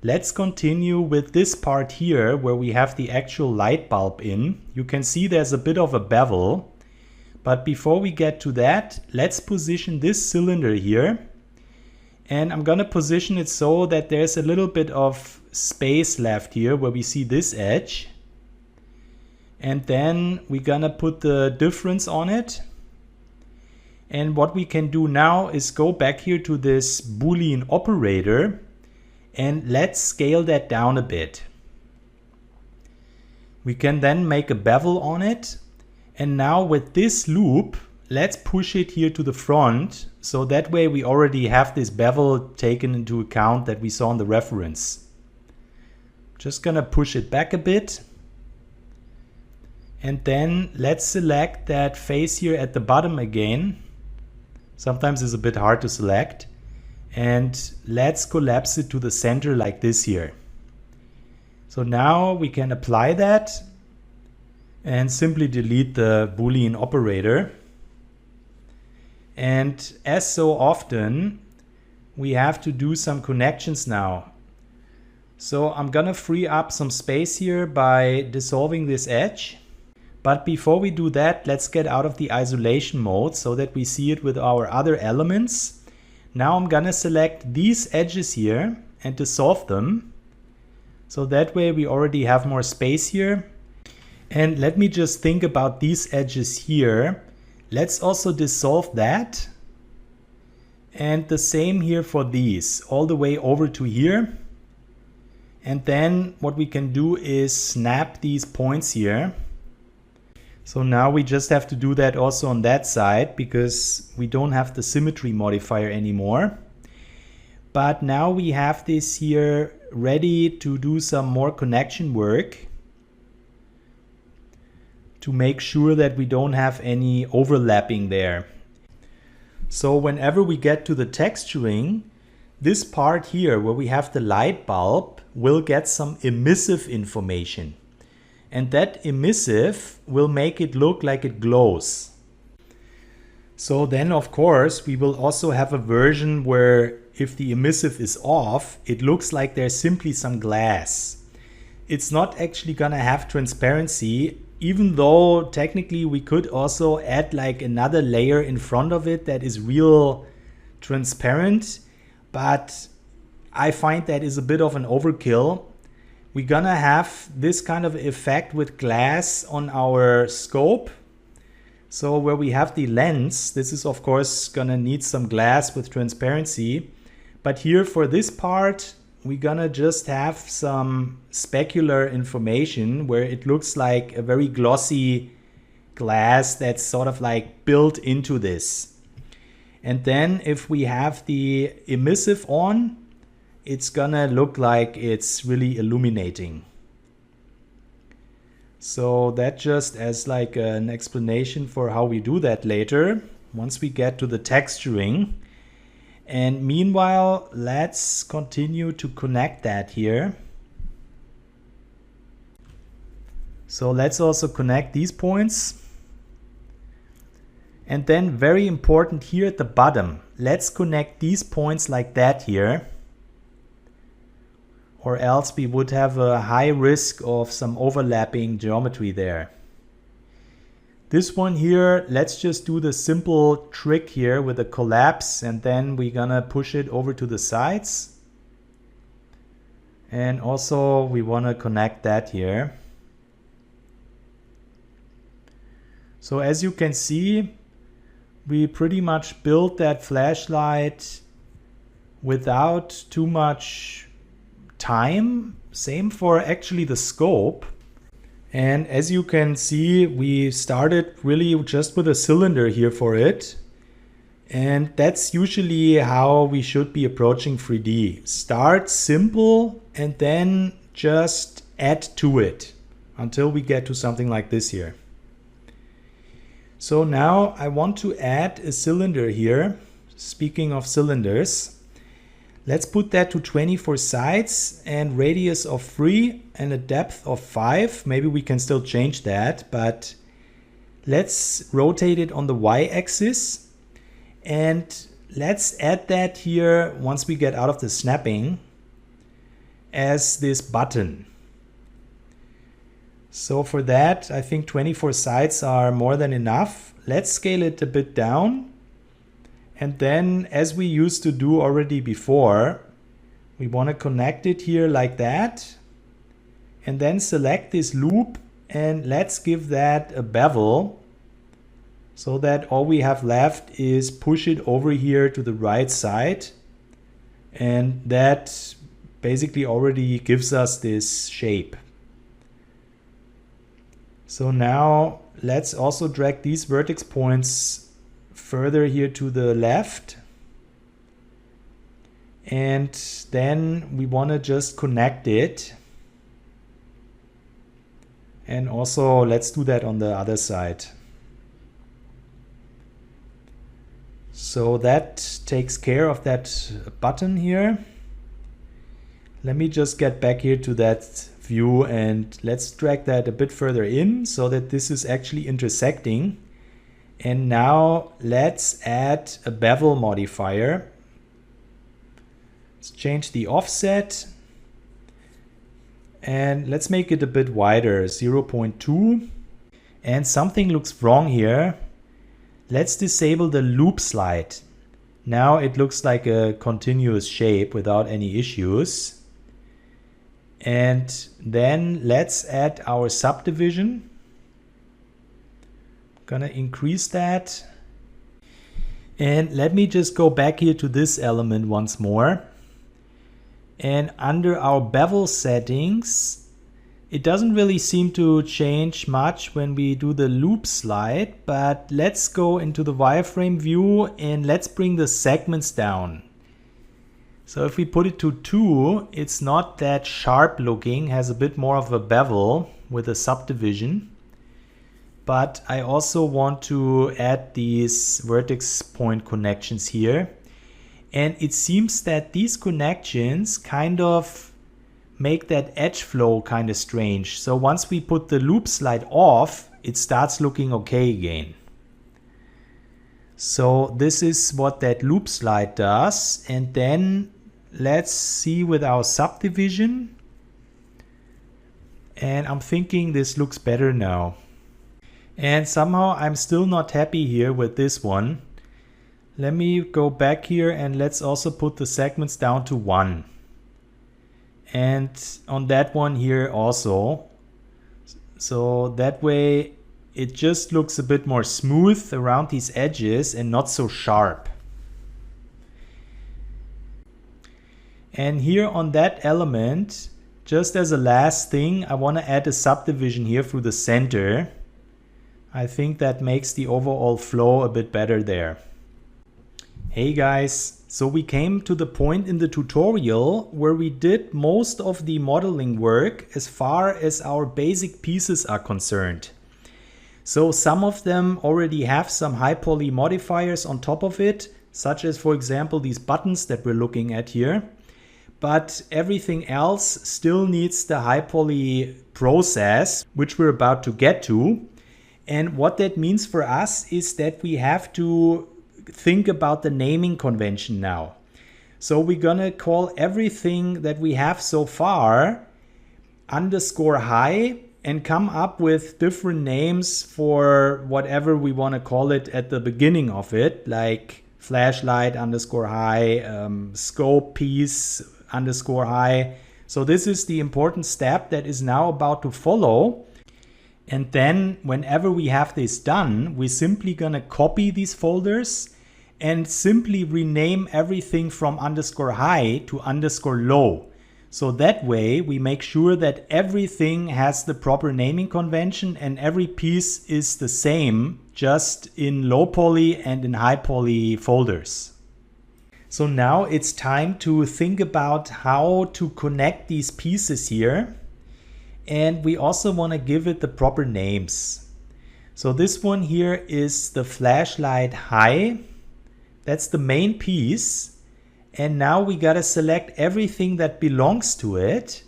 Let's continue with this part here where we have the actual light bulb in. You can see there's a bit of a bevel. But before we get to that, let's position this cylinder here. And I'm gonna position it so that there's a little bit of space left here where we see this edge. And then we're gonna put the difference on it. And what we can do now is go back here to this Boolean operator and let's scale that down a bit. We can then make a bevel on it. And now with this loop, let's push it here to the front. So that way we already have this bevel taken into account that we saw in the reference. Just gonna push it back a bit. And then let's select that face here at the bottom again. Sometimes it's a bit hard to select. And let's collapse it to the center like this here. So now we can apply that and simply delete the Boolean operator. And as so often, we have to do some connections now. So I'm gonna free up some space here by dissolving this edge. But before we do that, let's get out of the isolation mode so that we see it with our other elements. Now I'm gonna select these edges here and dissolve them. So that way we already have more space here. And let me just think about these edges here. Let's also dissolve that. And the same here for these, all the way over to here. And then what we can do is snap these points here. So now we just have to do that also on that side because we don't have the symmetry modifier anymore. But now we have this here ready to do some more connection work to make sure that we don't have any overlapping there. So whenever we get to the texturing, this part here where we have the light bulb will get some emissive information. And that emissive will make it look like it glows. So then of course we will also have a version where if the emissive is off, it looks like there's simply some glass. It's not actually gonna have transparency, even though technically we could also add like another layer in front of it that is real transparent, but I find that is a bit of an overkill. We're gonna have this kind of effect with glass on our scope. So where we have the lens, this is of course gonna need some glass with transparency. But here for this part, we're gonna just have some specular information where it looks like a very glossy glass that's sort of like built into this. And then if we have the emissive on, it's gonna look like it's really illuminating. So that just as like an explanation for how we do that later, once we get to the texturing. And meanwhile, let's continue to connect that here. So let's also connect these points. And then very important here at the bottom, let's connect these points like that here. Or else we would have a high risk of some overlapping geometry there. This one here, let's just do the simple trick here with a collapse, and then we're gonna push it over to the sides. And also we wanna connect that here. So as you can see, we pretty much built that flashlight without too much time. Same for actually the scope. And as you can see, we started really just with a cylinder here for it. And that's usually how we should be approaching 3D. Start simple and then just add to it until we get to something like this here. So now I want to add a cylinder here. Speaking of cylinders, let's put that to 24 sides and radius of 3 and a depth of 5. Maybe we can still change that, but let's rotate it on the y-axis. And let's add that here once we get out of the snapping. as this button. So for that, I think 24 sides are more than enough. Let's scale it a bit down. And then, as we used to do already before, we want to connect it here like that. And then select this loop and let's give that a bevel, so that all we have left is push it over here to the right side. And that basically already gives us this shape. So now let's also drag these vertex points further here to the left. And then we want to just connect it. And also let's do that on the other side. So that takes care of that button here. Let me just get back here to that view and let's drag that a bit further in so that this is actually intersecting. And now let's add a bevel modifier. Let's change the offset and let's make it a bit wider, 0.2. And something looks wrong here. Let's disable the loop slide. Now it looks like a continuous shape without any issues. And then let's add our subdivision. Gonna increase that. And let me just go back here to this element once more. And under our bevel settings, it doesn't really seem to change much when we do the loop slide, but let's go into the wireframe view and let's bring the segments down. So if we put it to 2, it's not that sharp looking, has a bit more of a bevel with a subdivision. But I also want to add these vertex point connections here. And it seems that these connections kind of make that edge flow kind of strange. So once we put the loop slide off, it starts looking okay again. So this is what that loop slide does. And then let's see with our subdivision. And I'm thinking this looks better now. And somehow I'm still not happy here with this one. Let me go back here and let's also put the segments down to 1. And on that one here also. So that way it just looks a bit more smooth around these edges and not so sharp. And here on that element, just as a last thing, I want to add a subdivision here through the center. I think that makes the overall flow a bit better there. Hey guys, so we came to the point in the tutorial where we did most of the modeling work as far as our basic pieces are concerned. So some of them already have some high poly modifiers on top of it, such as for example these buttons that we're looking at here. But everything else still needs the high poly process, which we're about to get to. And what that means for us is that we have to think about the naming convention now. So we're gonna call everything that we have so far _high and come up with different names for whatever we want to call it at the beginning of it, like flashlight _high, scope piece _high. So this is the important step that is now about to follow. And then whenever we have this done, we're simply gonna copy these folders and simply rename everything from _high to _low. So that way we make sure that everything has the proper naming convention and every piece is the same, just in low poly and in high poly folders. So now it's time to think about how to connect these pieces here. And we also want to give it the proper names. So this one here is the flashlight high. That's the main piece. And now we gotta select everything that belongs to it.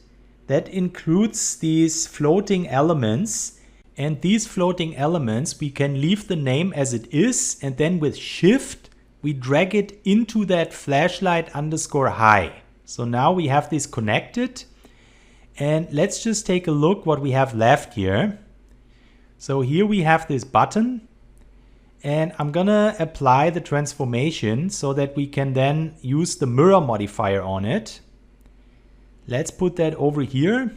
That includes these floating elements. And these floating elements, we can leave the name as it is. And then with Shift, we drag it into that flashlight _high. So now we have this connected. And let's just take a look what we have left here. So here we have this button, and I'm gonna apply the transformation so that we can then use the mirror modifier on it. Let's put that over here.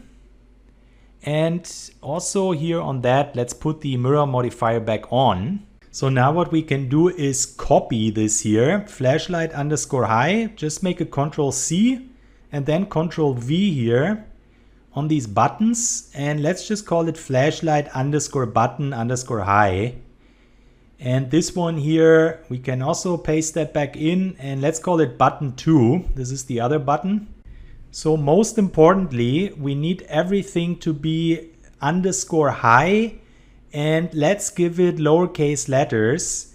And also here on that, let's put the mirror modifier back on. So now what we can do is copy this here, flashlight underscore high, just make a Control C and then Control V here on these buttons. And let's just call it flashlight underscore button underscore high. And this one here, we can also paste that back in and let's call it button 2. This is the other button. So most importantly, we need everything to be underscore high, and let's give it lowercase letters.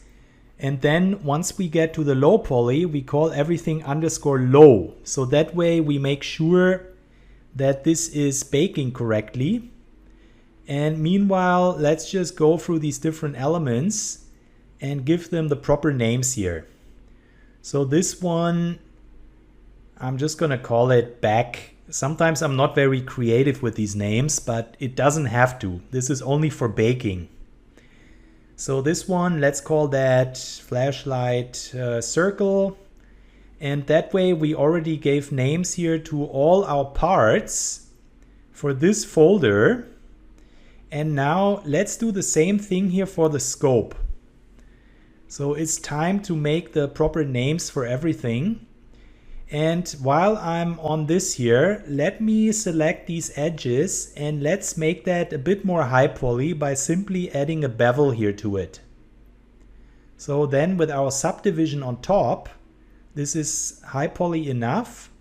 And then once we get to the low poly, we call everything underscore low. So that way we make sure that this is baking correctly. And meanwhile, let's just go through these different elements and give them the proper names here. So this one, I'm just gonna call it back. Sometimes I'm not very creative with these names, but it doesn't have to. This is only for baking. So this one, let's call that flashlight circle. And that way we already gave names here to all our parts for this folder. And now let's do the same thing here for the scope. So it's time to make the proper names for everything. And while I'm on this here, let me select these edges and let's make that a bit more high poly by simply adding a bevel here to it. So then with our subdivision on top, this is high poly enough.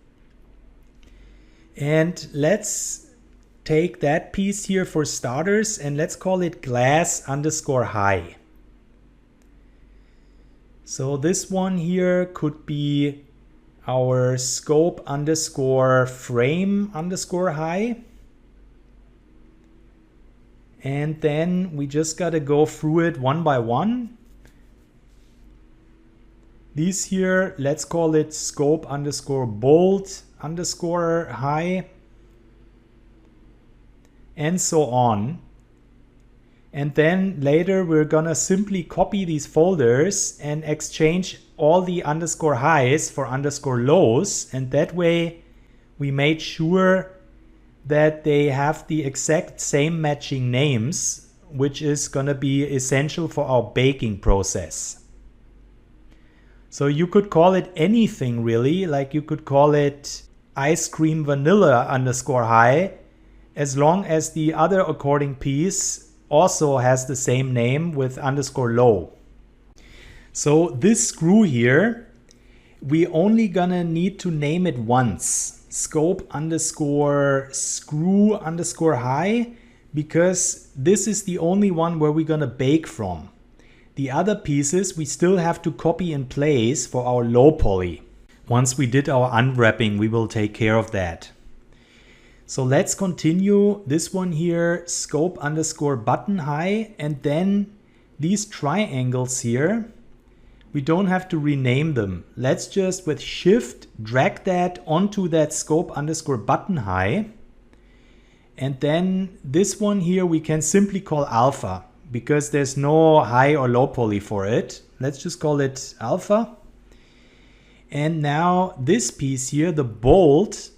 And let's take that piece here for starters and let's call it glass underscore high. So this one here could be our scope underscore frame underscore high. And then we just got to go through it one by one. These here, let's call it scope underscore bold underscore high. And so on. And then later we're gonna simply copy these folders and exchange all the underscore highs for underscore lows. And that way we made sure that they have the exact same matching names, which is gonna be essential for our baking process. So you could call it anything really, like you could call it ice cream vanilla underscore high, as long as the other according piece also has the same name with underscore low. So this screw here, we only gonna need to name it once, scope underscore screw underscore high, because this is the only one where we're gonna bake from. The other pieces we still have to copy in place for our low poly. Once we did our unwrapping, we will take care of that. So let's continue this one here, scope underscore button high, and then these triangles here, we don't have to rename them. Let's just with shift drag that onto that scope underscore button high. And then this one here we can simply call alpha because there's no high or low poly for it. Let's just call it alpha. And now this piece here, the bolt,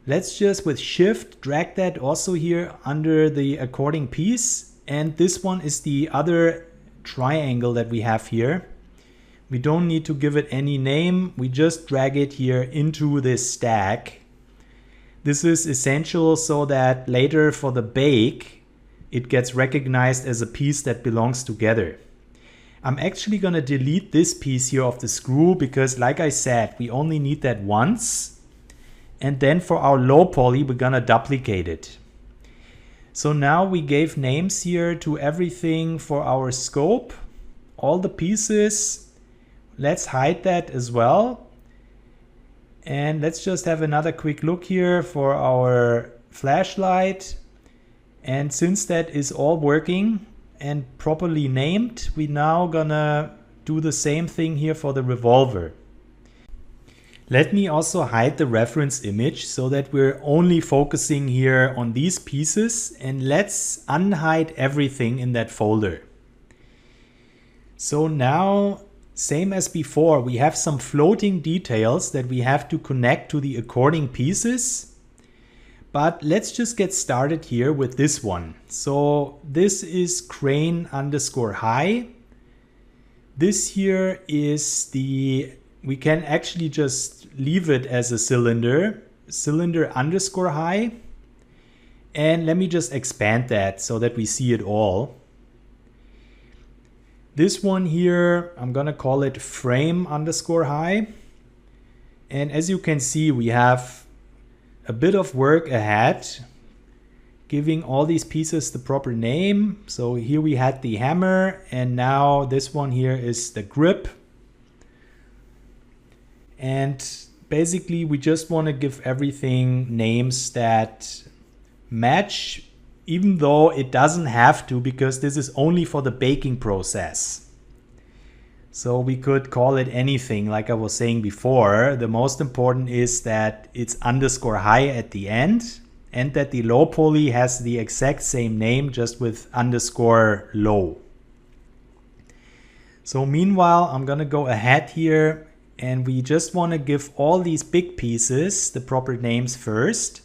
let's just with shift drag that also here under the according piece. And this one is the other triangle that we have here. We don't need to give it any name. We just drag it here into this stack. This is essential so that later for the bake, it gets recognized as a piece that belongs together. I'm actually gonna delete this piece here of the screw because like I said, we only need that once. And then for our low poly, we're gonna duplicate it. So now we gave names here to everything for our scope, all the pieces. Let's hide that as well. And let's just have another quick look here for our flashlight. And since that is all working and properly named, we now gonna do the same thing here for the revolver. Let me also hide the reference image so that we're only focusing here on these pieces, and let's unhide everything in that folder. So now, same as before, we have some floating details that we have to connect to the according pieces. But let's just get started here with this one. So this is crane underscore high. This here is we can actually just leave it as a cylinder underscore high. And let me just expand that so that we see it all. This one here, I'm gonna call it frame underscore high. And as you can see, we have a bit of work ahead, giving all these pieces the proper name. So here we had the hammer, and now this one here is the grip. And basically we just want to give everything names that match, even though it doesn't have to, because this is only for the baking process. So we could call it anything, like I was saying before. The most important is that it's underscore high at the end, and that the low poly has the exact same name, just with underscore low. So meanwhile, I'm gonna go ahead here, and we just want to give all these big pieces the proper names first.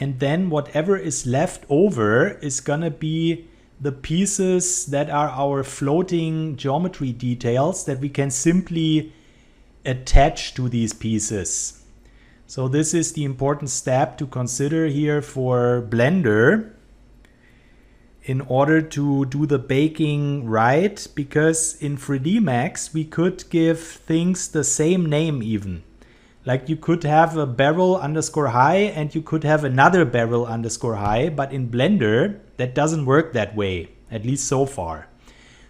And then whatever is left over is gonna be the pieces that are our floating geometry details that we can simply attach to these pieces. So this is the important step to consider here for Blender in order to do the baking right, because in 3D Max we could give things the same name even. Like you could have a barrel underscore high and you could have another barrel underscore high, but in Blender that doesn't work that way, at least so far.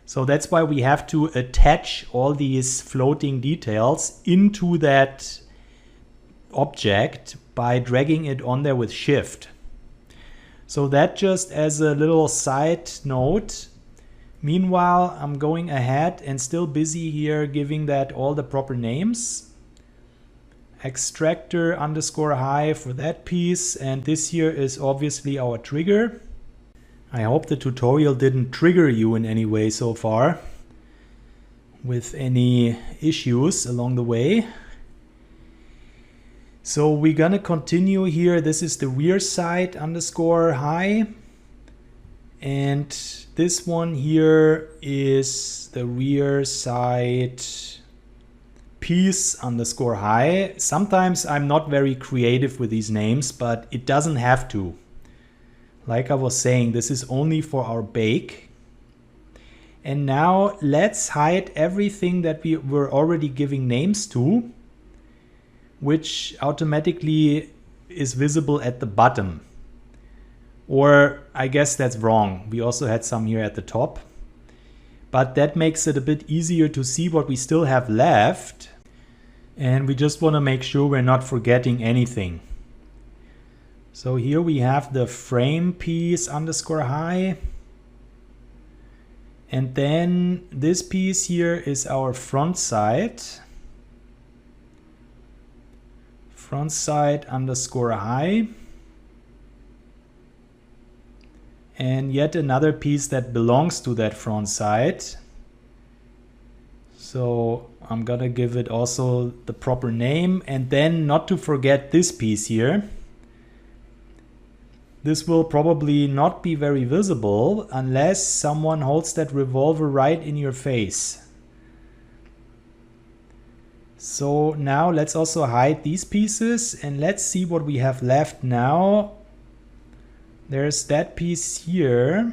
So that's why we have to attach all these floating details into that object by dragging it on there with Shift. So that just as a little side note. Meanwhile, I'm going ahead and still busy here giving that all the proper names. Extractor underscore high for that piece, and this here is obviously our trigger. I hope the tutorial didn't trigger you in any way so far with any issues along the way. So we're gonna continue here. This is the rear side underscore high, and this one here is the rear side piece underscore high. Sometimes I'm not very creative with these names, but it doesn't have to. Like I was saying, this is only for our bake. And now let's hide everything that we were already giving names to, which automatically is visible at the bottom. Or I guess that's wrong. We also had some here at the top. But that makes it a bit easier to see what we still have left. And we just want to make sure we're not forgetting anything. So here we have the frame piece underscore high. And then this piece here is our front side. Front side underscore high. And yet another piece that belongs to that front side. So I'm gonna give it also the proper name, and then not to forget this piece here. This will probably not be very visible unless someone holds that revolver right in your face. So now let's also hide these pieces, and let's see what we have left now. There's that piece here.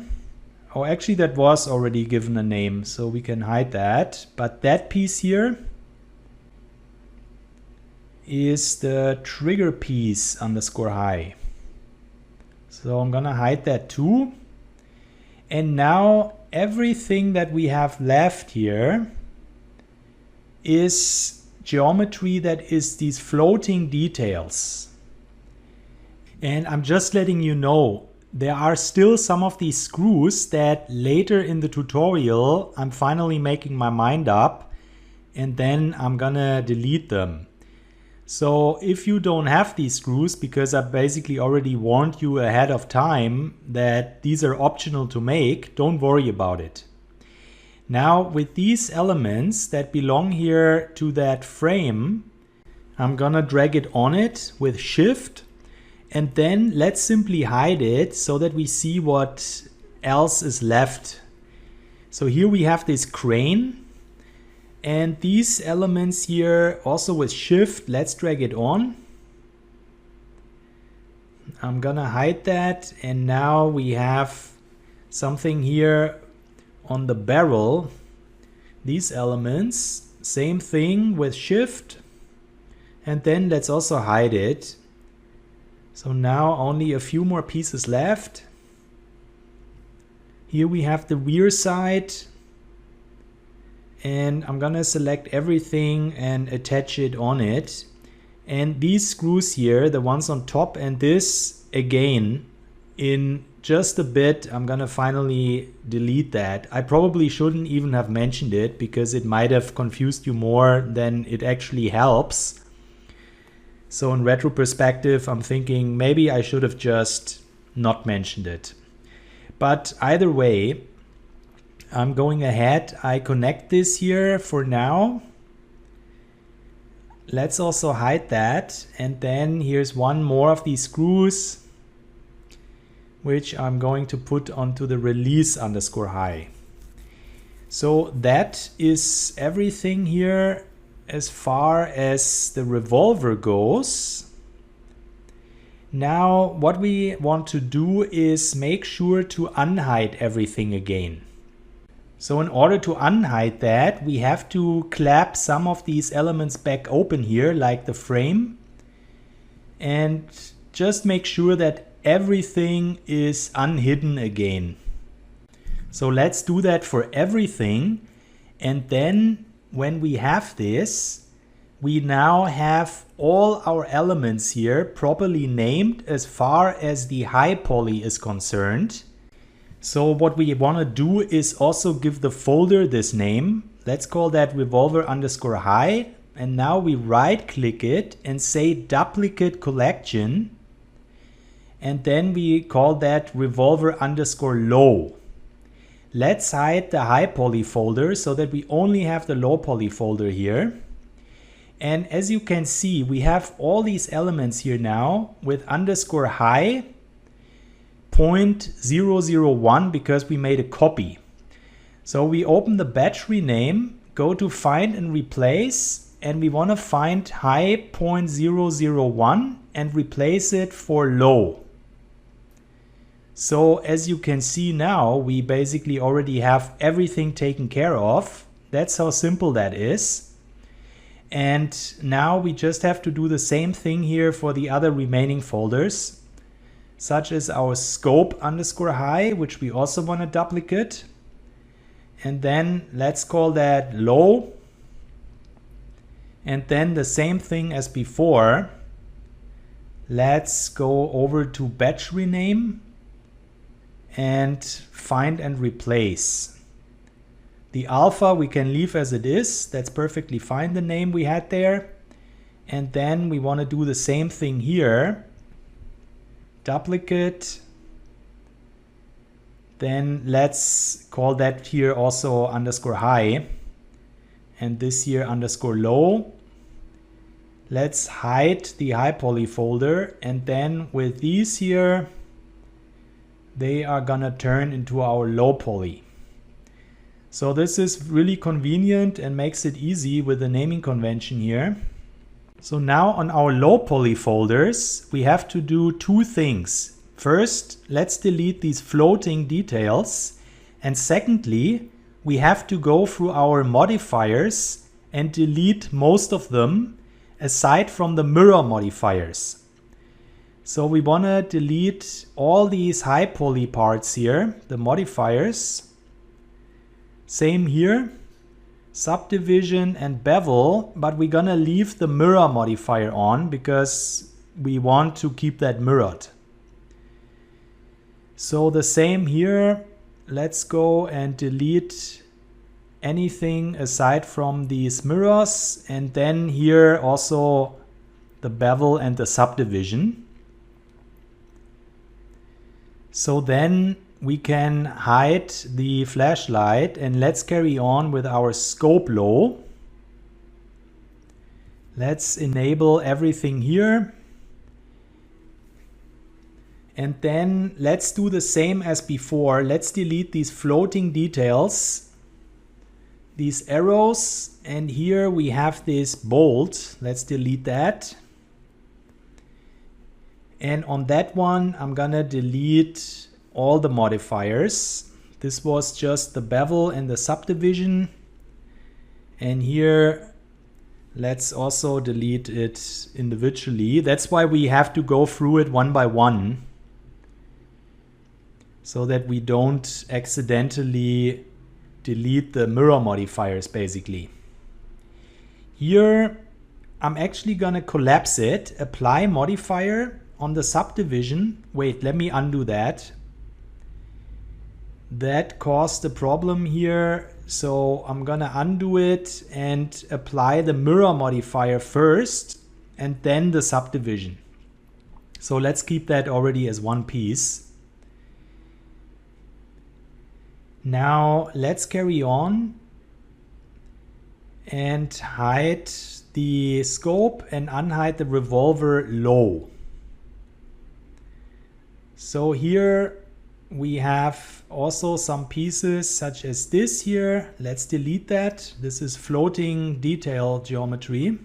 Oh, actually that was already given a name, so we can hide that. But that piece here is the trigger piece underscore high. So I'm gonna hide that too. And now everything that we have left here is geometry that is these floating details. And I'm just letting you know, there are still some of these screws that later in the tutorial I'm finally making my mind up, and then I'm gonna delete them. So if you don't have these screws, because I basically already warned you ahead of time that these are optional to make, don't worry about it. Now with these elements that belong here to that frame, I'm gonna drag it on it with Shift, and then let's simply hide it so that we see what else is left. So here we have this crane, and these elements here also with Shift, let's drag it on. I'm gonna hide that, and now we have something here on the barrel. These elements, same thing with Shift, and then let's also hide it. So now only a few more pieces left. Here we have the rear side, and I'm gonna select everything and attach it on it. And these screws here, the ones on top and this, again, in just a bit, I'm gonna finally delete that. I probably shouldn't even have mentioned it because it might have confused you more than it actually helps. So in retro perspective, I'm thinking maybe I should have just not mentioned it. But either way, I'm going ahead. I connect this here for now. Let's also hide that. And then here's one more of these screws, which I'm going to put onto the release_high. So that is everything here as far as the revolver goes. Now what we want to do is make sure to unhide everything again. So in order to unhide that, we have to clap some of these elements back open here, like the frame, and just make sure that everything is unhidden again. So let's do that for everything, and then when we have this, we now have all our elements here properly named as far as the high poly is concerned. So what we want to do is also give the folder this name. Let's call that revolver_high, and now we right click it and say duplicate collection, and then we call that revolver_low. Let's hide the high poly folder so that we only have the low poly folder here. And as you can see, we have all these elements here now with _high 0.001 because we made a copy. So we open the battery name, go to find and replace, and we want to find high 0.001 and replace it for low. So as you can see now, we basically already have everything taken care of. That's how simple that is. And now we just have to do the same thing here for the other remaining folders, such as our scope_high, which we also want to duplicate. And then let's call that low. And then the same thing as before. Let's go over to battery name and find and replace. The alpha we can leave as it is. That's perfectly fine, the name we had there. And then we want to do the same thing here. Duplicate. Then let's call that here also _high. And this here _low. Let's hide the high poly folder. And then with these here, they are gonna turn into our low poly. So this is really convenient and makes it easy with the naming convention here. So now on our low poly folders, we have to do two things. First, let's delete these floating details. And secondly, we have to go through our modifiers and delete most of them aside from the mirror modifiers. So we want to delete all these high poly parts here, the modifiers. Same here, subdivision and bevel, but we're gonna leave the mirror modifier on because we want to keep that mirrored. So the same here, let's go and delete anything aside from these mirrors, and then here also the bevel and the subdivision. So then we can hide the flashlight, and let's carry on with our scope low. Let's enable everything here. And then let's do the same as before. Let's delete these floating details, these arrows, and here we have this bolt. Let's delete that. And on that one, I'm gonna delete all the modifiers. This was just the bevel and the subdivision. And here, let's also delete it individually. That's why we have to go through it one by one, so that we don't accidentally delete the mirror modifiers basically. Here, I'm actually gonna collapse it, apply modifier on the subdivision. Wait, let me undo that. That caused a problem here. So I'm gonna undo it and apply the mirror modifier first and then the subdivision. So let's keep that already as one piece. Now let's carry on and hide the scope and unhide the revolver low. So here we have also some pieces such as this here. Let's delete that. This is floating detail geometry,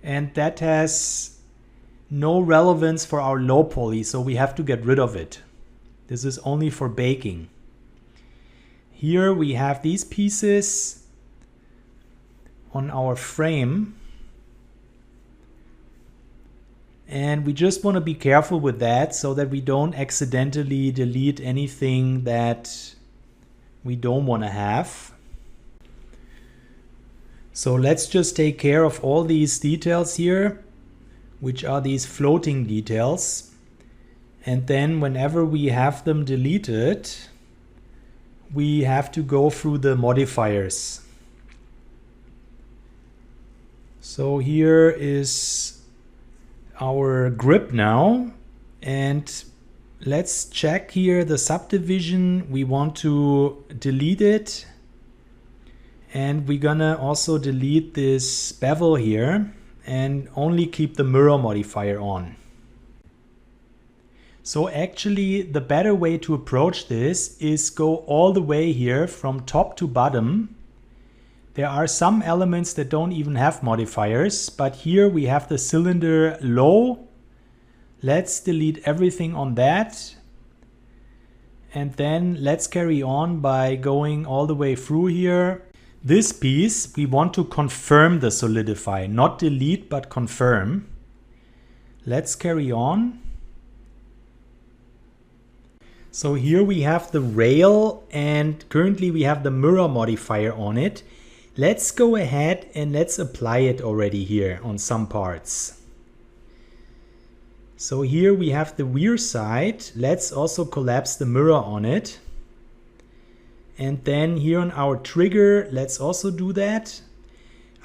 and that has no relevance for our low poly, so we have to get rid of it. This is only for baking. Here we have these pieces on our frame, and we just want to be careful with that so that we don't accidentally delete anything that we don't want to have. So let's just take care of all these details here, which are these floating details, and then whenever we have them deleted, we have to go through the modifiers. So here is our grip now, and let's check here the subdivision. We want to delete it, and we're gonna also delete this bevel here and only keep the mirror modifier on. So actually the better way to approach this is go all the way here from top to bottom. There are some elements that don't even have modifiers, but here we have the cylinder low. Let's delete everything on that. And then let's carry on by going all the way through here. This piece, we want to confirm the solidify, not delete, but confirm. Let's carry on. So here we have the rail, and currently we have the mirror modifier on it. Let's go ahead and let's apply it already here on some parts. So here we have the rear side. Let's also collapse the mirror on it. And then here on our trigger, let's also do that.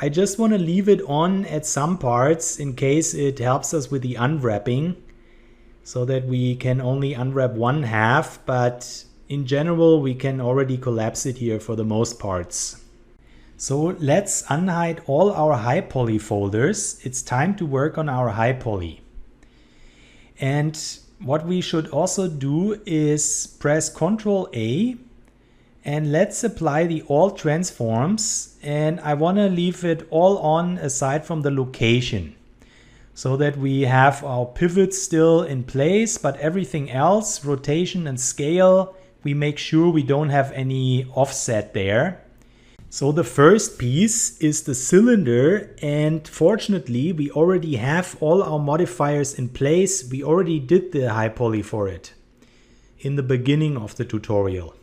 I just want to leave it on at some parts in case it helps us with the unwrapping, so that we can only unwrap one half, but in general we can already collapse it here for the most parts. So let's unhide all our high poly folders. It's time to work on our high poly. And what we should also do is press Ctrl A, and let's apply the all transforms, and I want to leave it all on aside from the location, so that we have our pivots still in place, but everything else, rotation and scale, we make sure we don't have any offset there. So the first piece is the cylinder, and fortunately we already have all our modifiers in place. We already did the high poly for it in the beginning of the tutorial.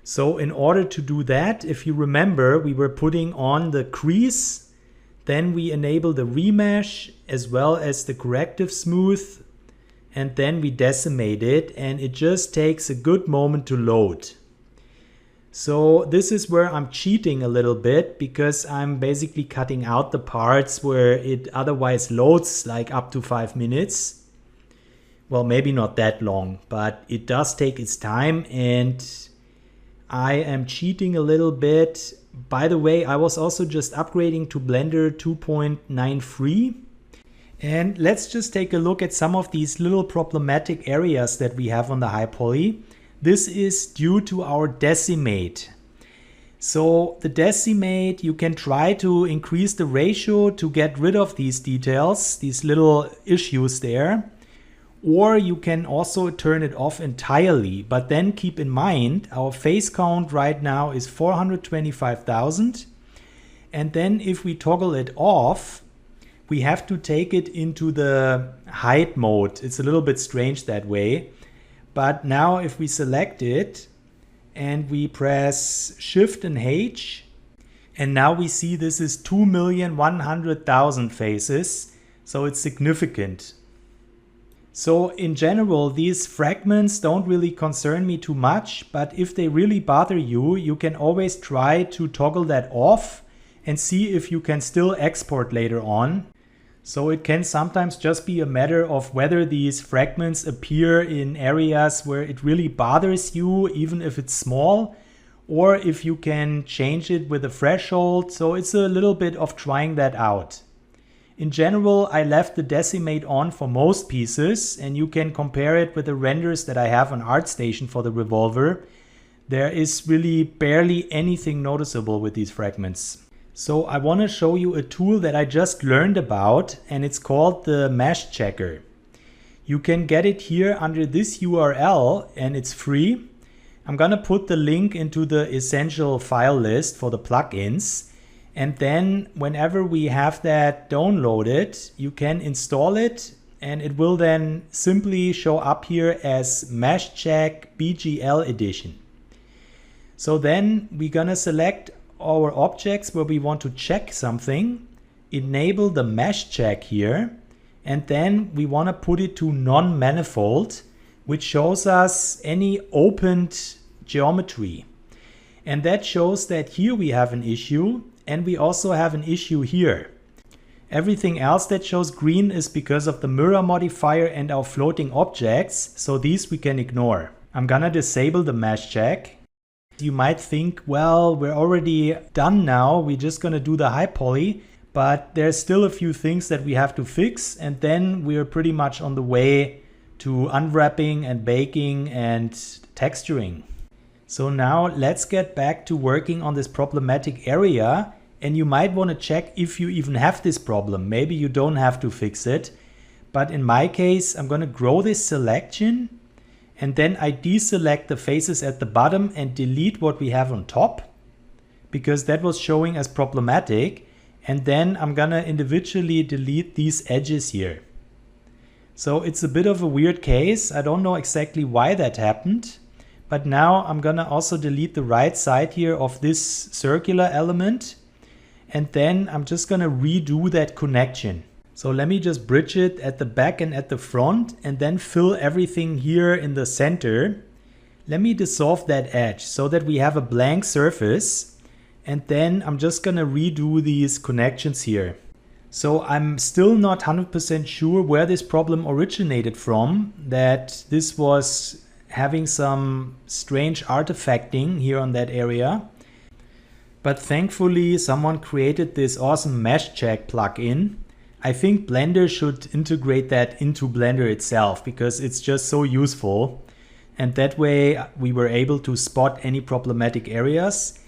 So in order to do that, if you remember, we were putting on the crease. Then we enable the remesh as well as the corrective smooth, and then we decimate it, and it just takes a good moment to load. So this is where I'm cheating a little bit, because I'm basically cutting out the parts where it otherwise loads like up to 5 minutes. Well, maybe not that long, but it does take its time, and I am cheating a little bit. By the way, I was also just upgrading to Blender 2.93. And let's just take a look at some of these little problematic areas that we have on the high poly. This is due to our decimate. So the decimate, you can try to increase the ratio to get rid of these details, these little issues there. Or you can also turn it off entirely. But then keep in mind, our face count right now is 425,000. And then if we toggle it off, we have to take it into the hide mode. It's a little bit strange that way. But now if we select it and we press Shift and H, and now we see this is 2,100,000 faces. So it's significant. So in general, these fragments don't really concern me too much, but if they really bother you, you can always try to toggle that off and see if you can still export later on. So it can sometimes just be a matter of whether these fragments appear in areas where it really bothers you, even if it's small, or if you can change it with a threshold. So it's a little bit of trying that out. In general, I left the decimate on for most pieces, and you can compare it with the renders that I have on ArtStation for the Revolver. There is really barely anything noticeable with these fragments. So I want to show you a tool that I just learned about, and it's called the Mesh Checker. You can get it here under this URL, and it's free. I'm gonna put the link into the essential file list for the plugins. And then whenever we have that downloaded, you can install it, and it will then simply show up here as MeshCheck BGL edition. So then we're gonna select our objects where we want to check something, enable the mesh check here, and then we want to put it to non-manifold, which shows us any opened geometry. And that shows that here we have an issue, and we also have an issue here. Everything else that shows green is because of the mirror modifier and our floating objects, so these we can ignore. I'm gonna disable the mesh check. You might think, well, we're already done now, we're just gonna do the high poly, but there's still a few things that we have to fix, and then we're pretty much on the way to unwrapping and baking and texturing. So now let's get back to working on this problematic area, and you might want to check if you even have this problem. Maybe you don't have to fix it, but in my case, I'm going to grow this selection, and then I deselect the faces at the bottom and delete what we have on top, because that was showing as problematic, and then I'm going to individually delete these edges here. So it's a bit of a weird case. I don't know exactly why that happened. But now I'm gonna also delete the right side here of this circular element. And then I'm just gonna redo that connection. So let me just bridge it at the back and at the front, and then fill everything here in the center. Let me dissolve that edge so that we have a blank surface. And then I'm just gonna redo these connections here. So I'm still not 100% sure where this problem originated from, that this was having some strange artifacting here on that area. But thankfully someone created this awesome mesh check plugin. I think Blender should integrate that into Blender itself, because it's just so useful. And that way we were able to spot any problematic areas.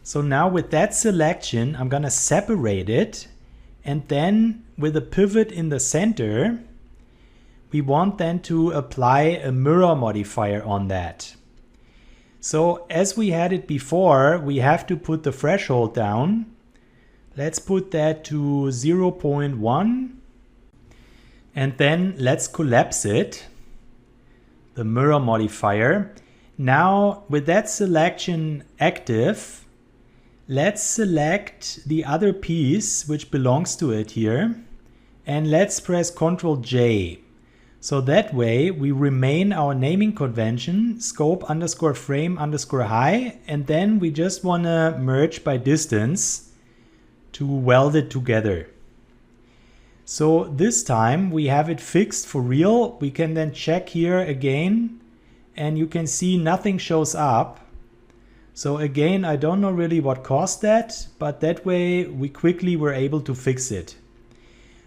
So now with that selection, I'm gonna separate it, and then with a pivot in the center, we want then to apply a mirror modifier on that. So as we had it before, we have to put the threshold down. Let's put that to 0.1. And then let's collapse it, the mirror modifier. Now with that selection active, let's select the other piece which belongs to it here. And let's press Ctrl J. So that way we remain our naming convention, scope underscore frame underscore high, and then we just want to merge by distance to weld it together. So this time we have it fixed for real. We can then check here again, and you can see nothing shows up. So again, I don't know really what caused that, but that way we quickly were able to fix it.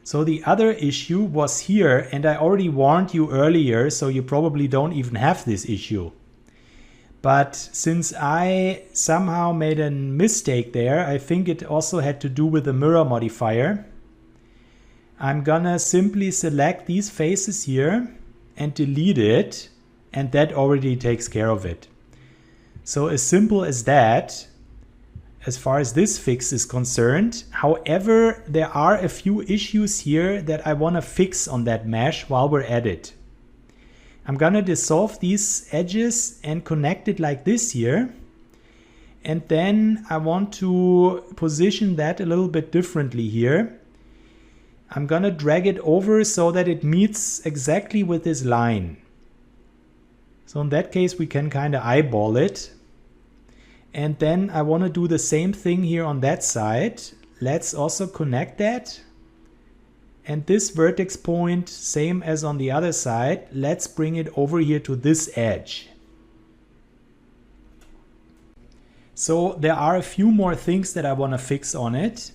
So the other issue was here, and I already warned you earlier, so you probably don't even have this issue. But since I somehow made a mistake there, I think it also had to do with the mirror modifier. I'm gonna simply select these faces here and delete it, and that already takes care of it. So as simple as that, as far as this fix is concerned. However, there are a few issues here that I want to fix on that mesh while we're at it. I'm gonna dissolve these edges and connect it like this here. And then I want to position that a little bit differently here. I'm gonna drag it over so that it meets exactly with this line. So in that case, we can kind of eyeball it. And then I want to do the same thing here on that side. Let's also connect that. And this vertex point, same as on the other side, let's bring it over here to this edge. So there are a few more things that I want to fix on it.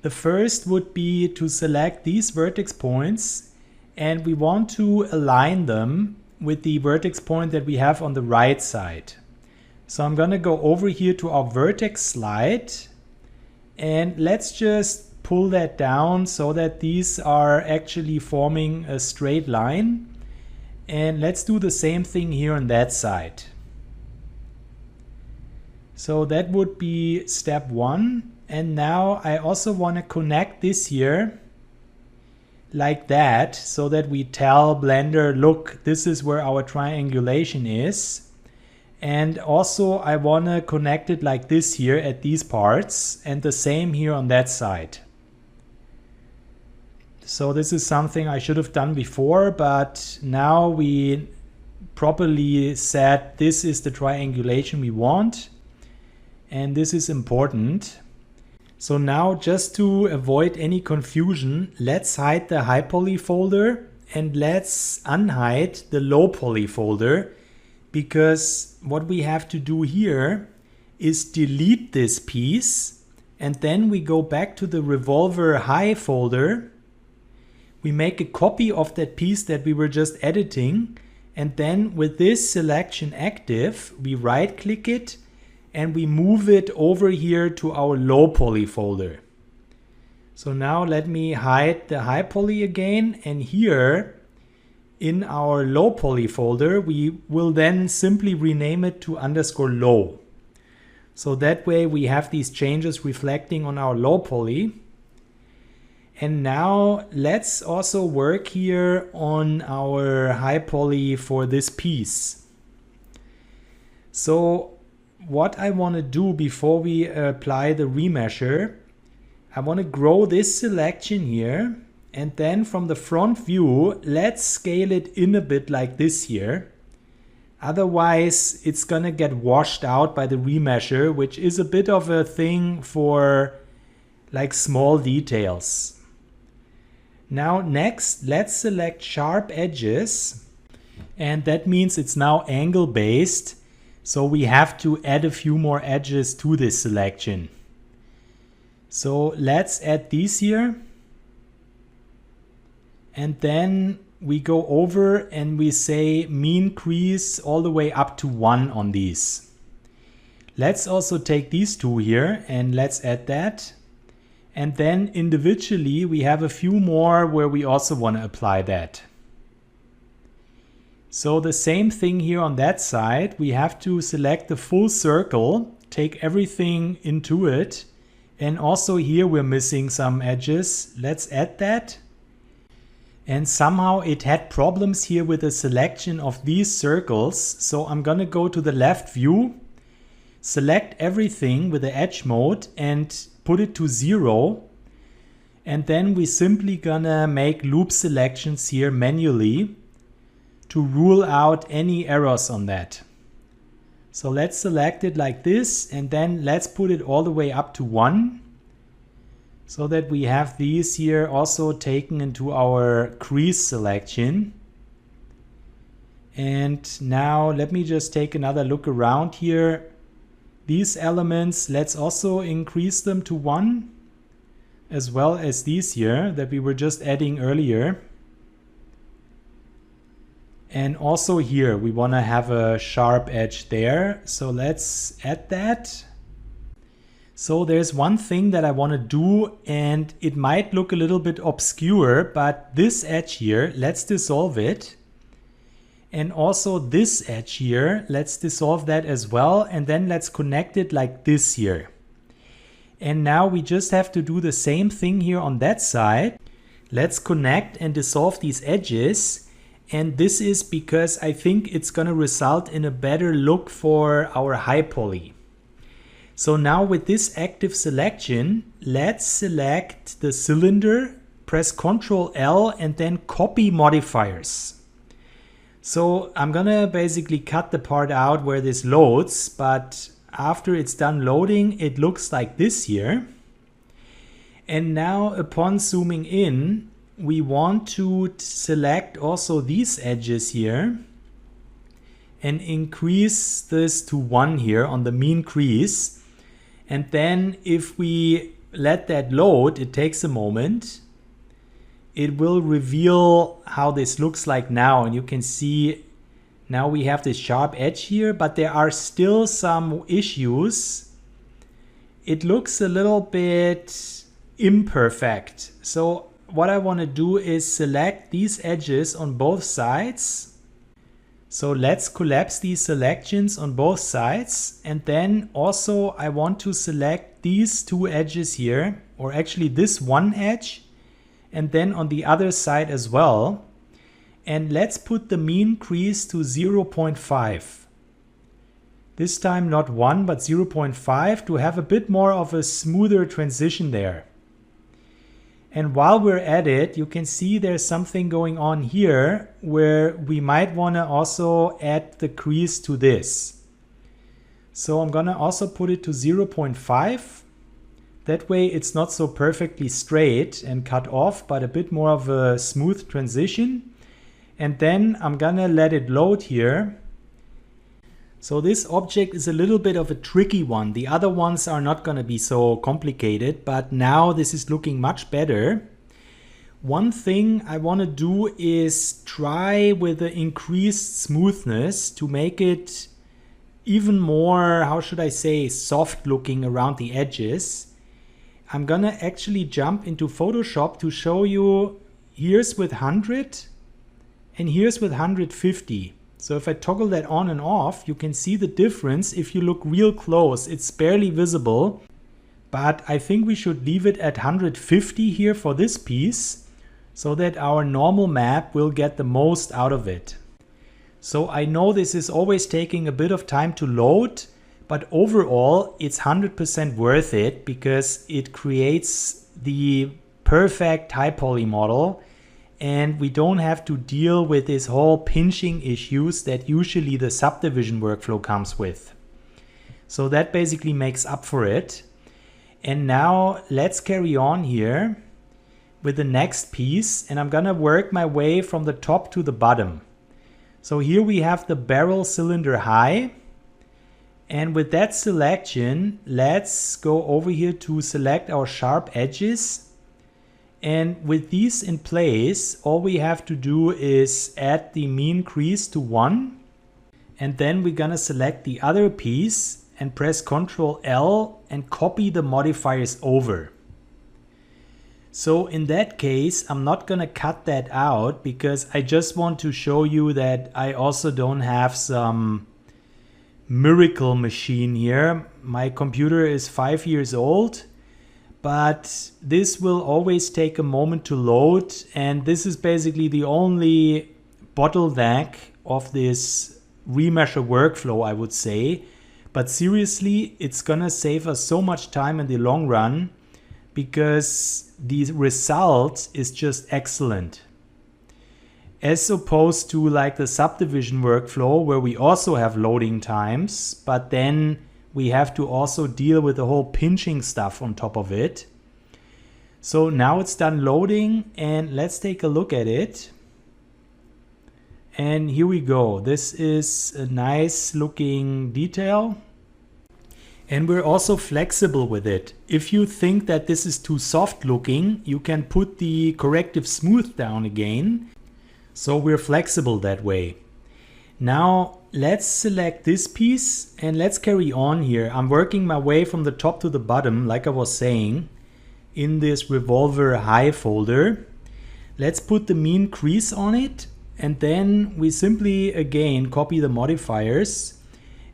The first would be to select these vertex points, and we want to align them with the vertex point that we have on the right side. So I'm going to go over here to our vertex slide, and let's just pull that down so that these are actually forming a straight line. And let's do the same thing here on that side. So that would be step one. And now I also want to connect this here like that, so that we tell Blender, look, this is where our triangulation is. And also I want to connect it like this here at these parts, and the same here on that side. So this is something I should have done before, but now we properly said this is the triangulation we want, and this is important. So now, just to avoid any confusion, let's hide the high poly folder and let's unhide the low poly folder, because what we have to do here is delete this piece, and then we go back to the revolver high folder. We make a copy of that piece that we were just editing, and then with this selection active, we right click it and we move it over here to our low poly folder. So now let me hide the high poly again, and here in our low poly folder, we will then simply rename it to _low. So that way we have these changes reflecting on our low poly. And now let's also work here on our high poly for this piece. So what I want to do before we apply the remesher, I want to grow this selection here, and then from the front view, let's scale it in a bit like this here. Otherwise, it's gonna get washed out by the remesher, which is a bit of a thing for like small details. Now next, let's select sharp edges, and that means it's now angle based. So we have to add a few more edges to this selection. So let's add these here. And then we go over and we say mean crease all the way up to 1 on these. Let's also take these two here and let's add that. And then individually we have a few more where we also want to apply that. So the same thing here on that side. We have to select the full circle, take everything into it. And also here we're missing some edges. Let's add that. And somehow it had problems here with the selection of these circles. So I'm gonna go to the left view, select everything with the edge mode and put it to 0. And then we simply gonna make loop selections here manually. to rule out any errors on that. So let's select it like this, and then let's put it all the way up to 1, so that we have these here also taken into our crease selection. And now let me just take another look around here. These elements, let's also increase them to 1, as well as these here that we were just adding earlier. And also here we want to have a sharp edge there, so let's add that. So there's one thing that I want to do, and it might look a little bit obscure, but this edge here, let's dissolve it. And also this edge here, let's dissolve that as well, and then let's connect it like this here. And now we just have to do the same thing here on that side. Let's connect and dissolve these edges. And this is because I think it's going to result in a better look for our high poly. So now with this active selection, let's select the cylinder, press Ctrl L, and then copy modifiers. So I'm going to basically cut the part out where this loads, but after it's done loading, it looks like this here. And now upon zooming in, we want to select also these edges here and increase this to 1 here on the mean crease. And then if we let that load, it takes a moment, it will reveal how this looks like now. And you can see now we have this sharp edge here, but there are still some issues. It looks a little bit imperfect. So what I want to do is select these edges on both sides. So let's collapse these selections on both sides. And then also I want to select these 2 edges here, or actually this one edge, and then on the other side as well. And let's put the mean crease to 0.5. This time not 1, but 0.5 to have a bit more of a smoother transition there. And while we're at it, you can see there's something going on here where we might want to also add the crease to this. So I'm going to also put it to 0.5. That way it's not so perfectly straight and cut off, but a bit more of a smooth transition. And then I'm going to let it load here. So this object is a little bit of a tricky one. The other ones are not going to be so complicated, but now this is looking much better. One thing I want to do is try with the increased smoothness to make it even more, how should I say, soft looking around the edges. I'm going to actually jump into Photoshop to show you, here's with 100 and here's with 150. So if I toggle that on and off, you can see the difference. If you look real close, it's barely visible, but I think we should leave it at 150 here for this piece so that our normal map will get the most out of it. So I know this is always taking a bit of time to load, but overall it's 100% worth it because it creates the perfect high poly model. And we don't have to deal with this whole pinching issues that usually the subdivision workflow comes with. So that basically makes up for it. And now let's carry on here with the next piece. And I'm going to work my way from the top to the bottom. So here we have the barrel cylinder high. And with that selection, let's go over here to select our sharp edges. And with these in place, all we have to do is add the mean crease to 1. And then we're going to select the other piece and press Ctrl L and copy the modifiers over. So in that case, I'm not going to cut that out because I just want to show you that I also don't have some miracle machine here. My computer is 5 years old. But this will always take a moment to load, and this is basically the only bottleneck of this remeasure workflow, I would say. But seriously, it's gonna save us so much time in the long run because the result is just excellent. as opposed to like the subdivision workflow where we also have loading times, but then we have to also deal with the whole pinching stuff on top of it. So now it's done loading, and let's take a look at it. And here we go. This is a nice looking detail. And we're also flexible with it. If you think that this is too soft looking, you can put the corrective smooth down again. So we're flexible that way. Now let's select this piece and let's carry on here. I'm working my way from the top to the bottom, like I was saying, in this Revolver High folder. Let's put the mean crease on it, and then we simply again copy the modifiers.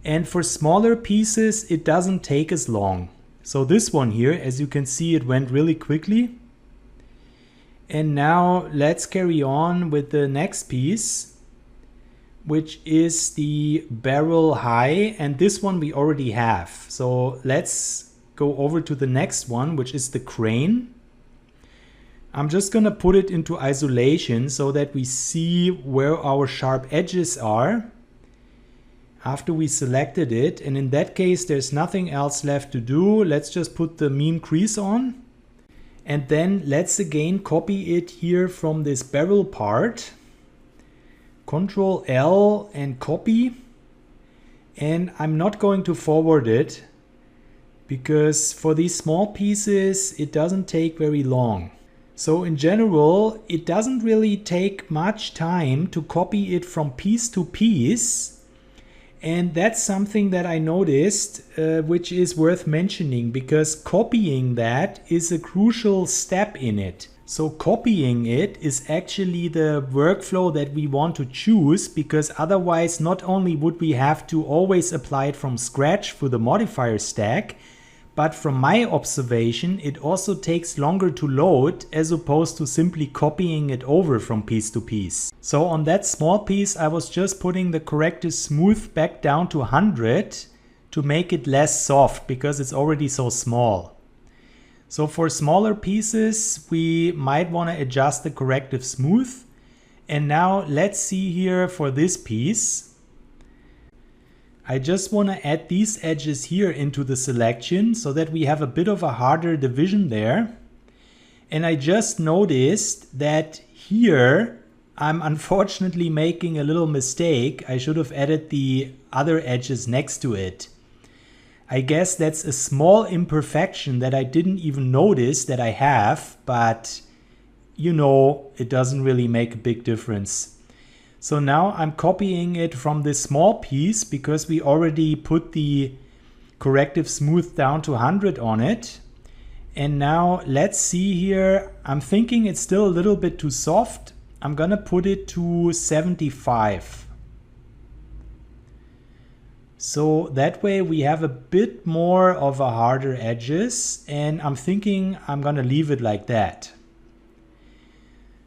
And for smaller pieces, it doesn't take as long. So this one here, as you can see, it went really quickly. And now let's carry on with the next piece, which is the barrel high. And this one we already have. So let's go over to the next one, which is the crane. I'm just going to put it into isolation so that we see where our sharp edges are after we selected it. And in that case, there's nothing else left to do. Let's just put the mean crease on. And then let's again copy it here from this barrel part. Control L and copy. And I'm not going to forward it because for these small pieces, it doesn't take very long. So in general, it doesn't really take much time to copy it from piece to piece. And that's something that I noticed, which is worth mentioning, because copying that is a crucial step in it. So copying it is actually the workflow that we want to choose, because otherwise not only would we have to always apply it from scratch for the modifier stack, but from my observation, it also takes longer to load as opposed to simply copying it over from piece to piece. So on that small piece, I was just putting the corrective smooth back down to 100 to make it less soft because it's already so small. So for smaller pieces, we might want to adjust the corrective smooth. And now let's see here for this piece. I just want to add these edges here into the selection so that we have a bit of a harder division there. And I just noticed that here I'm unfortunately making a little mistake. I should have added the other edges next to it. I guess that's a small imperfection that I didn't even notice that I have, but you know, it doesn't really make a big difference. So now I'm copying it from this small piece because we already put the corrective smooth down to 100 on it. And now let's see here. I'm thinking it's still a little bit too soft. I'm gonna put it to 75. So that way we have a bit more of a harder edges, and I'm thinking I'm gonna leave it like that.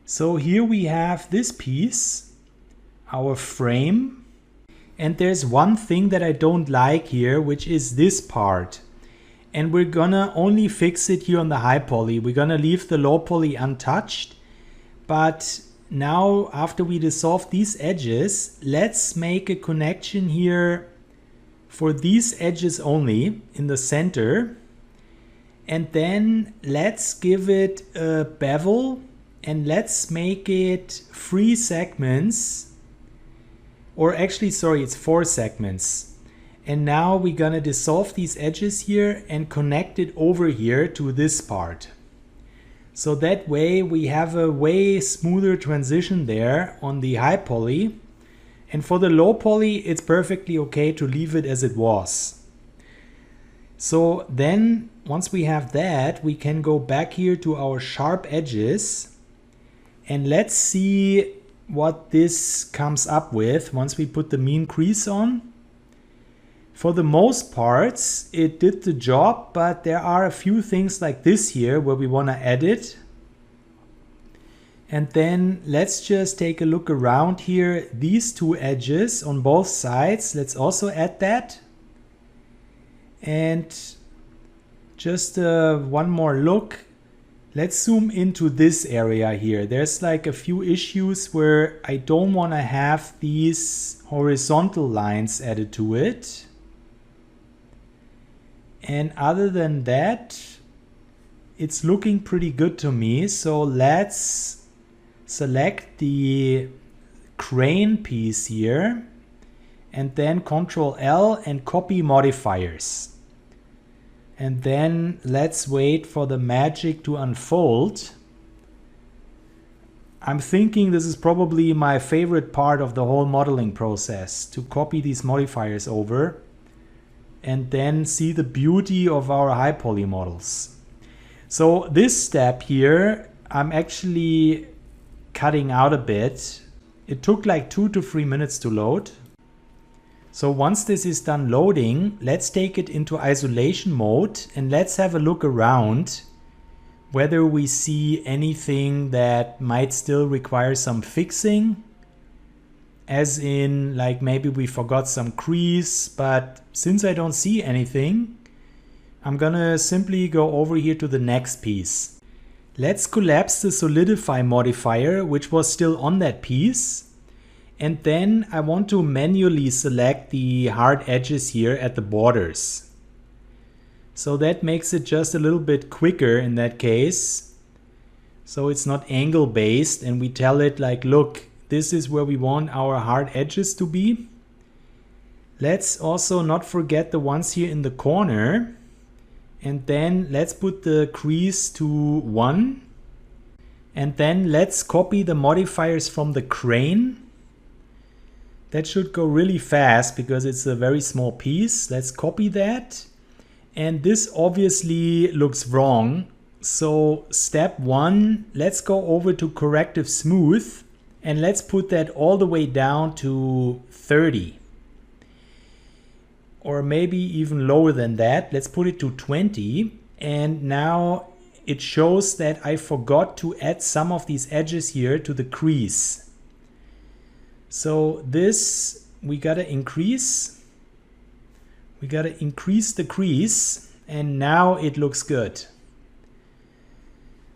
So here we have this piece, our frame, and there's one thing that I don't like here, which is this part, and we're gonna only fix it here on the high poly. We're gonna leave the low poly untouched, but now after we dissolve these edges, let's make a connection here for these edges only in the center, and then let's give it a bevel and let's make it 3 segments. Or actually, sorry, it's 4 segments. And now we're gonna dissolve these edges here and connect it over here to this part. So that way we have a way smoother transition there on the high poly. And for the low poly, it's perfectly okay to leave it as it was. So then once we have that, we can go back here to our sharp edges. And let's see what this comes up with once we put the mean crease on. For the most parts, it did the job, but there are a few things like this here where we want to edit. And then let's just take a look around here. These 2 edges on both sides, let's also add that. And just one more look. Let's zoom into this area here. There's like a few issues where I don't want to have these horizontal lines added to it. And other than that, it's looking pretty good to me. So let's select the crane piece here and then Ctrl L and copy modifiers. And then let's wait for the magic to unfold. I'm thinking this is probably my favorite part of the whole modeling process, to copy these modifiers over and then see the beauty of our high poly models. So this step here, I'm actually cutting out a bit. It took like 2 to 3 minutes to load. So once this is done loading, let's take it into isolation mode and let's have a look around whether we see anything that might still require some fixing. As in, like maybe we forgot some crease, but since I don't see anything, I'm gonna simply go over here to the next piece. Let's collapse the solidify modifier, which was still on that piece. And then I want to manually select the hard edges here at the borders. So that makes it just a little bit quicker in that case. So it's not angle based and we tell it like, look, this is where we want our hard edges to be. Let's also not forget the ones here in the corner. And then let's put the crease to 1. And then let's copy the modifiers from the crane. That should go really fast because it's a very small piece. Let's copy that. And this obviously looks wrong. So step 1, let's go over to corrective smooth and let's put that all the way down to 30. Or maybe even lower than that. Let's put it to 20. And now it shows that I forgot to add some of these edges here to the crease. So this we gotta increase. We gotta increase the crease and now it looks good.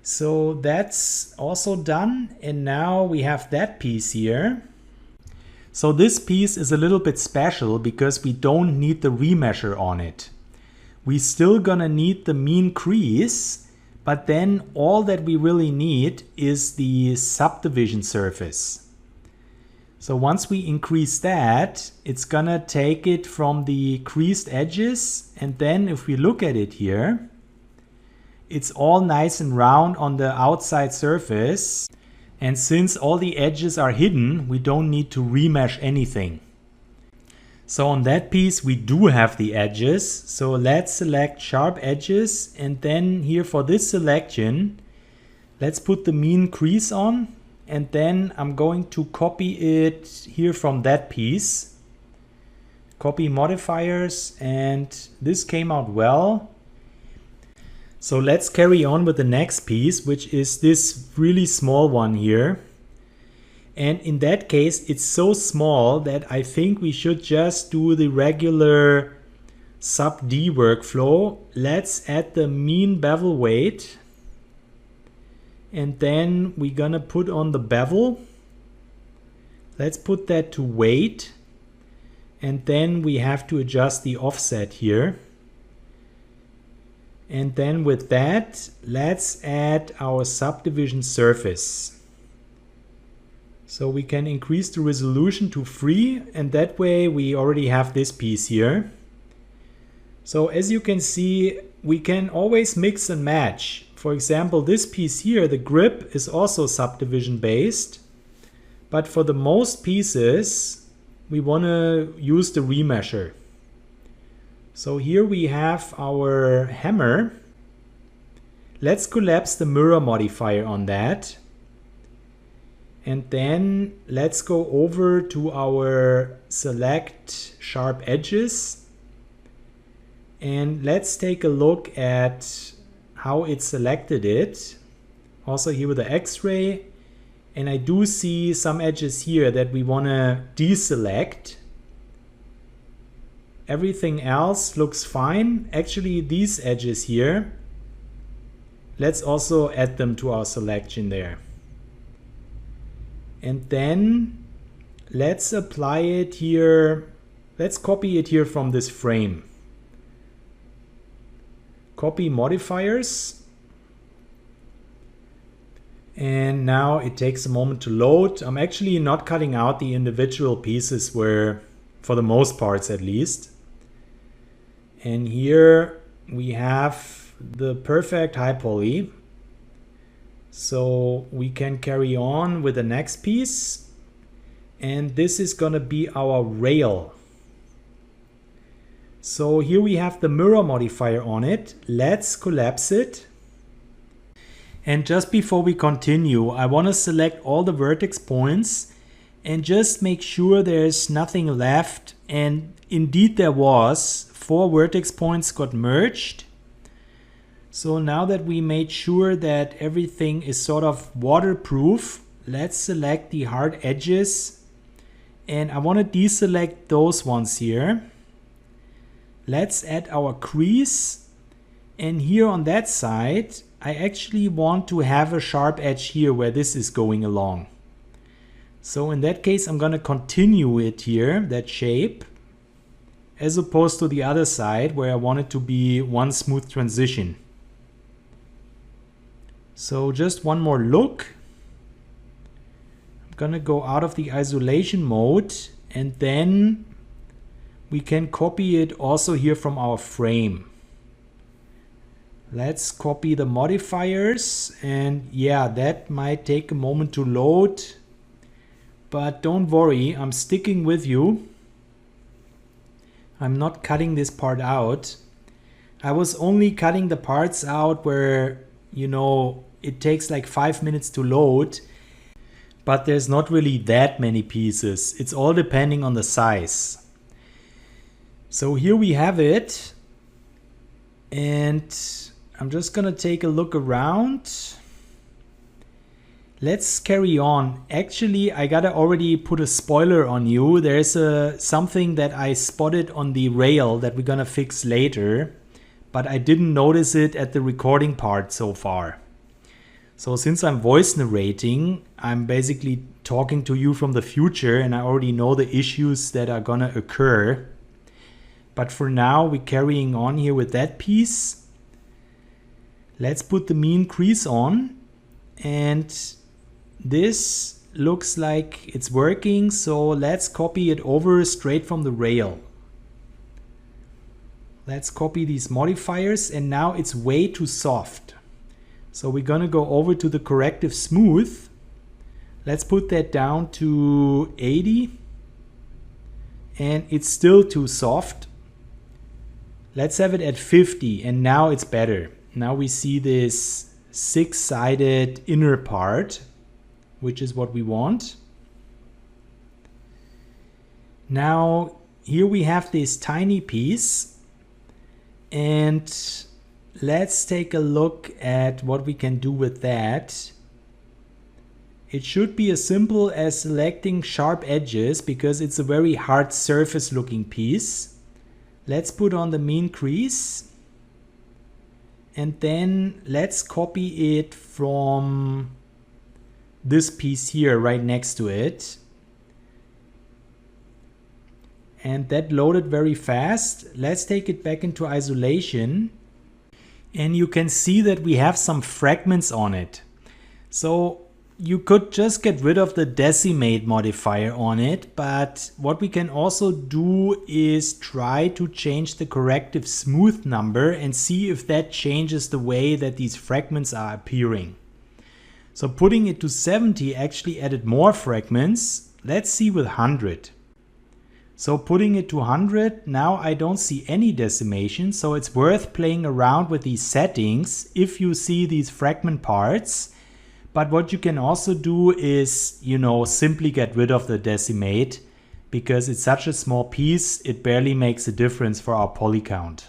So that's also done and now we have that piece here. So this piece is a little bit special because we don't need the remeasure on it. We still gonna need the mean crease, but then all that we really need is the subdivision surface. So once we increase that, it's gonna take it from the creased edges. And then if we look at it here, it's all nice and round on the outside surface. And since all the edges are hidden, we don't need to remesh anything. So on that piece, we do have the edges. So let's select sharp edges. And then here for this selection, let's put the mean crease on. And then I'm going to copy it here from that piece. Copy modifiers, and this came out well. So let's carry on with the next piece, which is this really small one here. And in that case, it's so small that I think we should just do the regular sub D workflow. Let's add the mean bevel weight. And then we're gonna put on the bevel. Let's put that to weight. And then we have to adjust the offset here. And then with that, let's add our subdivision surface. So we can increase the resolution to 3, and that way we already have this piece here. So as you can see, we can always mix and match. For example, this piece here, the grip is also subdivision based, but for the most pieces, we want to use the remeasure. So here we have our hammer. Let's collapse the mirror modifier on that. And then let's go over to our select sharp edges. And let's take a look at how it selected it. Also here with the X-ray. And I do see some edges here that we want to deselect. Everything else looks fine. Actually, these edges here, let's also add them to our selection there. And then let's apply it here. Let's copy it here from this frame. Copy modifiers. And now it takes a moment to load. I'm actually not cutting out the individual pieces where, for the most parts at least. And here we have the perfect high poly. So we can carry on with the next piece. And this is going to be our rail. So here we have the mirror modifier on it. Let's collapse it. And just before we continue, I want to select all the vertex points and just make sure there's nothing left. And indeed there was. 4 vertex points got merged. So now that we made sure that everything is sort of waterproof, let's select the hard edges. And I want to deselect those ones here. Let's add our crease. And here on that side, I actually want to have a sharp edge here where this is going along. So in that case, I'm going to continue it here, that shape, as opposed to the other side where I want it to be one smooth transition. So just one more look. I'm going to go out of the isolation mode, and then we can copy it also here from our frame. Let's copy the modifiers, and yeah, that might take a moment to load, but don't worry, I'm sticking with you. I'm not cutting this part out. I was only cutting the parts out where, you know, it takes like 5 minutes to load, but there's not really that many pieces. It's all depending on the size. So here we have it, and I'm just gonna take a look around. Let's carry on. Actually, I gotta already put a spoiler on you. There's something that I spotted on the rail that we're gonna fix later, but I didn't notice it at the recording part so far. So since I'm voice narrating, I'm basically talking to you from the future, and I already know the issues that are gonna occur. But for now, we're carrying on here with that piece. Let's put the mean crease on, and this looks like it's working, so let's copy it over straight from the rail. Let's copy these modifiers, and now it's way too soft. So we're gonna go over to the corrective smooth. Let's put that down to 80, and it's still too soft. Let's have it at 50, and now it's better. Now we see this 6-sided inner part, which is what we want. Now here we have this tiny piece, and let's take a look at what we can do with that. It should be as simple as selecting sharp edges because it's a very hard surface looking piece. Let's put on the mean crease, and then let's copy it from this piece here right next to it. And that loaded very fast. Let's take it back into isolation, and you can see that we have some fragments on it. So you could just get rid of the decimate modifier on it, but what we can also do is try to change the corrective smooth number and see if that changes the way that these fragments are appearing. So putting it to 70 actually added more fragments. Let's see with 100. So putting it to 100, now I don't see any decimation, so it's worth playing around with these settings if you see these fragment parts. But what you can also do is, you know, simply get rid of the decimate because it's such a small piece, it barely makes a difference for our poly count.